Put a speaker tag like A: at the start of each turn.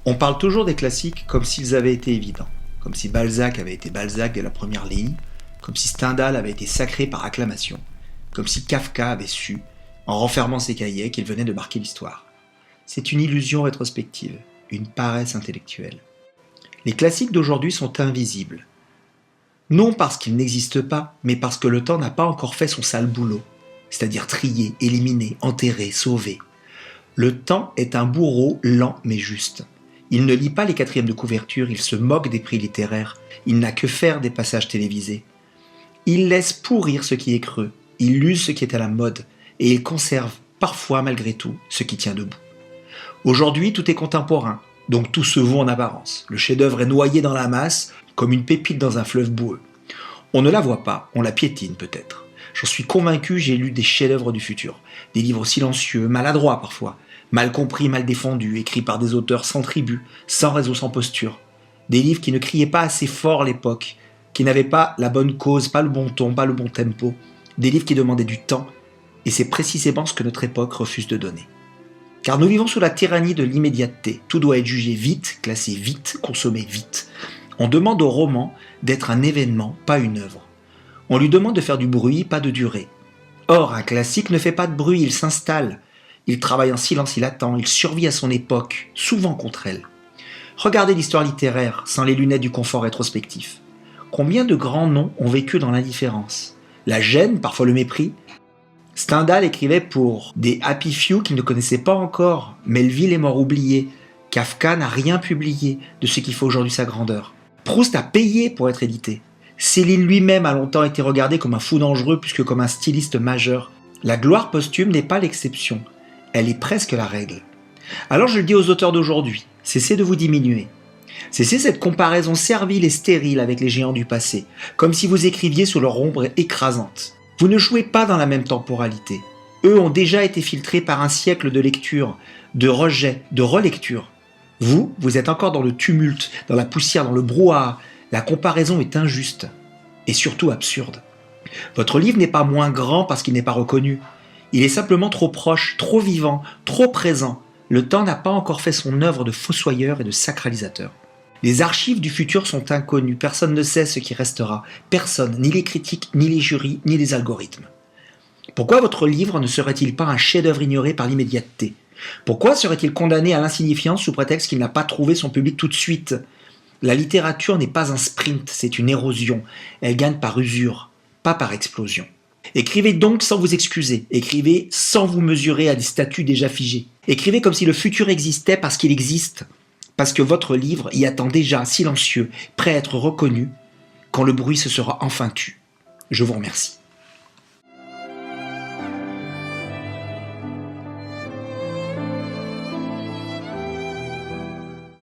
A: On parle toujours des classiques comme s'ils avaient été évidents, comme si Balzac avait été Balzac dès la première ligne, comme si Stendhal avait été sacré par acclamation, comme si Kafka avait su, en renfermant ses cahiers, qu'il venait de marquer l'histoire. C'est une illusion rétrospective, une paresse intellectuelle. Les classiques d'aujourd'hui sont invisibles. Non parce qu'ils n'existent pas, mais parce que le temps n'a pas encore fait son sale boulot, c'est-à-dire trier, éliminer, enterrer, sauver. Le temps est un bourreau lent mais juste. Il ne lit pas les quatrièmes de couverture, il se moque des prix littéraires, il n'a que faire des passages télévisés. Il laisse pourrir ce qui est creux, il use ce qui est à la mode, et il conserve, parfois malgré tout, ce qui tient debout. Aujourd'hui, tout est contemporain, donc tout se vaut en apparence. Le chef-d'œuvre est noyé dans la masse, comme une pépite dans un fleuve boueux. On ne la voit pas, on la piétine peut-être. J'en suis convaincu, j'ai lu des chefs-d'œuvre du futur. Des livres silencieux, maladroits parfois, mal compris, mal défendus, écrits par des auteurs sans tribu, sans réseau, sans posture. Des livres qui ne criaient pas assez fort à l'époque, qui n'avaient pas la bonne cause, pas le bon ton, pas le bon tempo. Des livres qui demandaient du temps, et c'est précisément ce que notre époque refuse de donner. Car nous vivons sous la tyrannie de l'immédiateté. Tout doit être jugé vite, classé vite, consommé vite. On demande au roman d'être un événement, pas une œuvre. On lui demande de faire du bruit, pas de durée. Or, un classique ne fait pas de bruit, il s'installe. Il travaille en silence, il attend, il survit à son époque, souvent contre elle. Regardez l'histoire littéraire, sans les lunettes du confort rétrospectif. Combien de grands noms ont vécu dans l'indifférence? La gêne, parfois le mépris. Stendhal écrivait pour des happy few qu'il ne connaissait pas encore. Melville est mort oublié. Kafka n'a rien publié de ce qui fait aujourd'hui sa grandeur. Proust a payé pour être édité. Céline lui-même a longtemps été regardé comme un fou dangereux plus que comme un styliste majeur. La gloire posthume n'est pas l'exception, elle est presque la règle. Alors je le dis aux auteurs d'aujourd'hui, cessez de vous diminuer. Cessez cette comparaison servile et stérile avec les géants du passé, comme si vous écriviez sous leur ombre écrasante. Vous ne jouez pas dans la même temporalité. Eux ont déjà été filtrés par un siècle de lecture, de rejet, de relecture. Vous êtes encore dans le tumulte, dans la poussière, dans le brouhaha. La comparaison est injuste et surtout absurde. Votre livre n'est pas moins grand parce qu'il n'est pas reconnu. Il est simplement trop proche, trop vivant, trop présent. Le temps n'a pas encore fait son œuvre de fossoyeur et de sacralisateur. Les archives du futur sont inconnues, personne ne sait ce qui restera. Personne, ni les critiques, ni les jurys, ni les algorithmes. Pourquoi votre livre ne serait-il pas un chef-d'œuvre ignoré par l'immédiateté? Pourquoi serait-il condamné à l'insignifiance sous prétexte qu'il n'a pas trouvé son public tout de suite? La littérature n'est pas un sprint, c'est une érosion. Elle gagne par usure, pas par explosion. Écrivez donc sans vous excuser. Écrivez sans vous mesurer à des statuts déjà figés. Écrivez comme si le futur existait parce qu'il existe. Parce que votre livre y attend déjà, silencieux, prêt à être reconnu, quand le bruit se sera enfin tu. Je vous remercie.